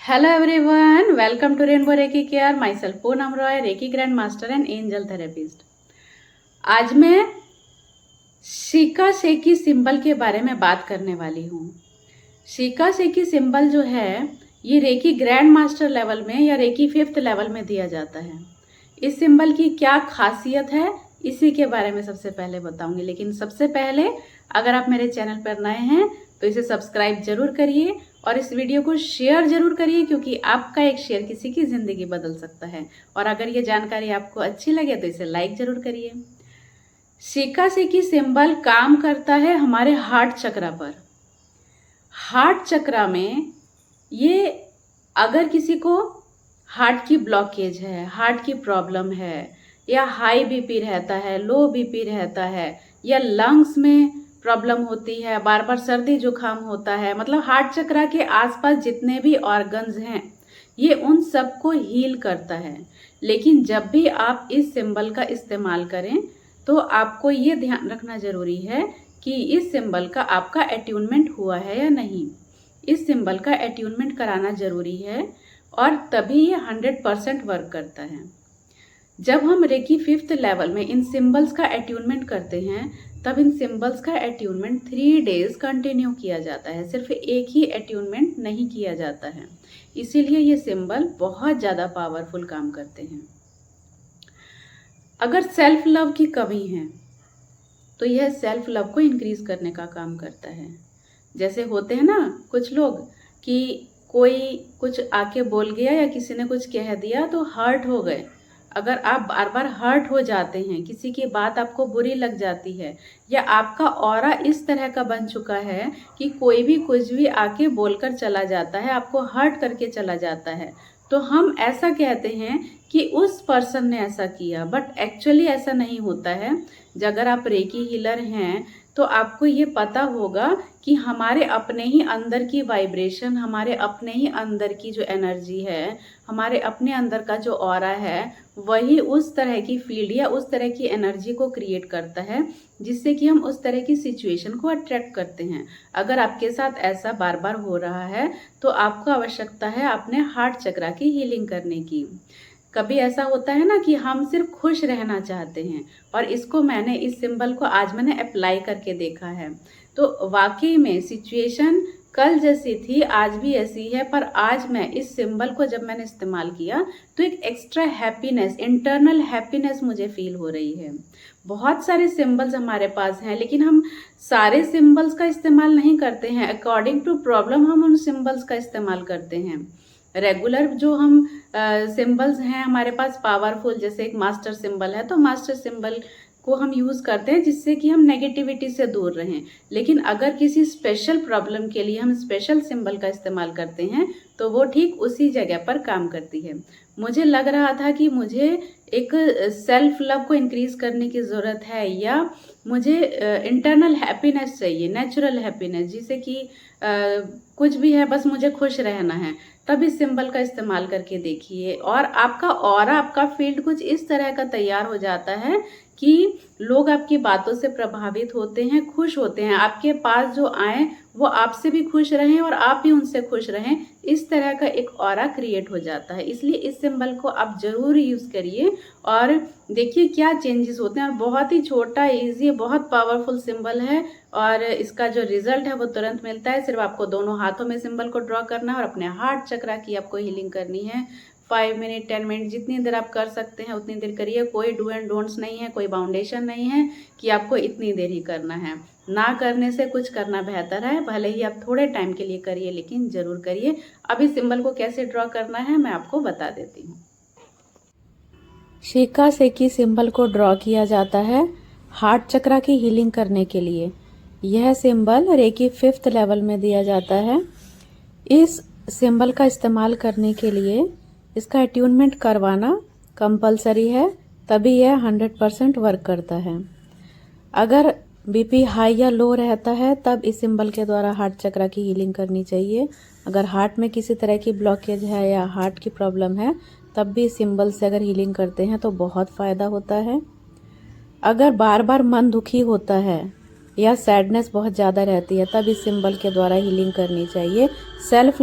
Hello everyone, welcome to Rainbow Reiki Care. Myself Poonam Roy, Reiki Grand Master and Angel Therapist. आज मैं शिका shaky symbol के बारे में बात करने वाली हूँ। शिका शेकी सिंबल जो है ये रेकी ग्रैंड मास्टर लेवल में या रेकी 5th लेवल में दिया जाता है। इस सिंबल की क्या खासियत है इसी के बारे में सबसे पहले बताऊंगी, लेकिन सबसे पहले अगर आप मेरे चैनल पर नए हैं तो इसे सब्सक्राइब जरूर करिए और इस वीडियो को शेयर जरूर करिए, क्योंकि आपका एक शेयर किसी की ज़िंदगी बदल सकता है। और अगर ये जानकारी आपको अच्छी लगे तो इसे लाइक जरूर करिए। शिका शेकी सिंबल काम करता है हमारे हार्ट चक्रा पर। हार्ट चक्रा में ये अगर किसी को हार्ट की ब्लॉकेज है, हार्ट की प्रॉब्लम है, या हाई बीपी रहता है, लो बीपी रहता है, या लंग्स में प्रॉब्लम होती है, बार बार सर्दी जुकाम होता है, मतलब हार्ट चक्रा के आसपास जितने भी ऑर्गन्स हैं ये उन सबको हील करता है। लेकिन जब भी आप इस सिंबल का इस्तेमाल करें तो आपको ये ध्यान रखना जरूरी है कि इस सिंबल का आपका अट्यूनमेंट हुआ है या नहीं। इस सिंबल का अट्यूनमेंट कराना जरूरी है और तभी ये 100% वर्क करता है। जब हम रेकी 5th लेवल में इन सिंबल्स का अट्यूनमेंट करते हैं तब इन सिंबल्स का अट्यूनमेंट 3 डेज कंटिन्यू किया जाता है। सिर्फ एक ही अट्यूनमेंट नहीं किया जाता है, इसीलिए ये सिंबल बहुत ज़्यादा पावरफुल काम करते हैं। अगर सेल्फ लव की कमी है तो यह सेल्फ लव को इंक्रीज करने का काम करता है। जैसे होते हैं ना कुछ लोग कि कोई कुछ आके बोल गया या किसी ने कुछ कह दिया तो हर्ट हो गए। अगर आप बार बार हर्ट हो जाते हैं, किसी की बात आपको बुरी लग जाती है, या आपका ऑरा इस तरह का बन चुका है कि कोई भी कुछ भी आके बोलकर चला जाता है, आपको हर्ट करके चला जाता है, तो हम ऐसा कहते हैं कि उस पर्सन ने ऐसा किया, बट एक्चुअली ऐसा नहीं होता है। अगर आप रेकी हीलर हैं तो आपको ये पता होगा कि हमारे अपने ही अंदर की वाइब्रेशन, हमारे अपने ही अंदर की जो एनर्जी है, हमारे अपने अंदर का जो ऑरा है, वही उस तरह की फील्ड या उस तरह की एनर्जी को क्रिएट करता है जिससे कि हम उस तरह की सिचुएशन को अट्रैक्ट करते हैं। अगर आपके साथ ऐसा बार बार हो रहा है तो आपको आवश्यकता है अपने हार्ट चक्रा की हीलिंग करने की। कभी ऐसा होता है ना कि हम सिर्फ खुश रहना चाहते हैं, और इसको मैंने इस सिंबल को आज मैंने अप्लाई करके देखा है तो वाकई में सिचुएशन कल जैसी थी आज भी ऐसी है, पर आज मैं इस सिंबल को जब मैंने इस्तेमाल किया तो एक एक्स्ट्रा हैप्पीनेस, इंटरनल हैप्पीनेस मुझे फील हो रही है। बहुत सारे सिंबल्स हमारे पास हैं लेकिन हम सारे सिंबल्स का इस्तेमाल नहीं करते हैं। अकॉर्डिंग टू प्रॉब्लम हम उन सिंबल्स का इस्तेमाल करते हैं। रेगुलर जो हम सिंबल्स हैं हमारे पास पावरफुल, जैसे एक मास्टर सिंबल है तो मास्टर सिंबल को हम यूज़ करते हैं जिससे कि हम नेगेटिविटी से दूर रहें। लेकिन अगर किसी स्पेशल प्रॉब्लम के लिए हम स्पेशल सिंबल का इस्तेमाल करते हैं तो वो ठीक उसी जगह पर काम करती है। मुझे लग रहा था कि मुझे एक सेल्फ लव को इंक्रीज करने की ज़रूरत है, या मुझे इंटरनल हैप्पीनेस चाहिए, नेचुरल हैप्पीनेस, जिसे कि कुछ भी है बस मुझे खुश रहना है। तब इस सिंबल का इस्तेमाल करके देखिए और आपका ऑरा, आपका फील्ड कुछ इस तरह का तैयार हो जाता है कि लोग आपकी बातों से प्रभावित होते हैं, खुश होते हैं, आपके पास जो आए वो आपसे भी खुश रहें और आप भी उनसे खुश रहें। इस तरह का एक ऑरा क्रिएट हो जाता है। इसलिए इस सिंबल को आप जरूर यूज़ करिए और देखिए क्या चेंजेस होते हैं। और बहुत ही छोटा, इजी, बहुत पावरफुल सिंबल है और इसका जो रिजल्ट है वो तुरंत मिलता है। सिर्फ आपको दोनों हाथों में सिंबल को ड्रॉ करना है और अपने हार्ट चक्रा की आपको हीलिंग करनी है। 5 मिनट 10 मिनट जितनी देर आप कर सकते हैं उतनी देर करिए। कोई डू एंड डोंट्स नहीं है, कोई बाउंडेशन नहीं है कि आपको इतनी देर ही करना है। ना करने से कुछ करना बेहतर है। भले ही आप थोड़े टाइम के लिए करिए लेकिन जरूर करिए। अभी सिंबल को कैसे ड्रॉ करना है मैं आपको बता देती हूँ। शिका शेकी सिंबल को ड्रॉ किया जाता है हार्ट चक्रा की हीलिंग करने के लिए। यह सिंबल रेकी 5th लेवल में दिया जाता है। इस सिंबल का इस्तेमाल करने के लिए इसका अट्यूनमेंट करवाना कंपलसरी है, तभी यह 100% वर्क करता है। अगर बीपी हाई या लो रहता है तब इस सिंबल के द्वारा हार्ट चक्रा की हीलिंग करनी चाहिए। अगर हार्ट में किसी तरह की ब्लॉकेज है या हार्ट की प्रॉब्लम है तब भी इस सिंबल से अगर हीलिंग करते हैं तो बहुत फ़ायदा होता है। अगर बार बार मन दुखी होता है या सैडनेस बहुत ज़्यादा रहती है तब इस सिंबल के द्वारा हीलिंग करनी चाहिए। सेल्फ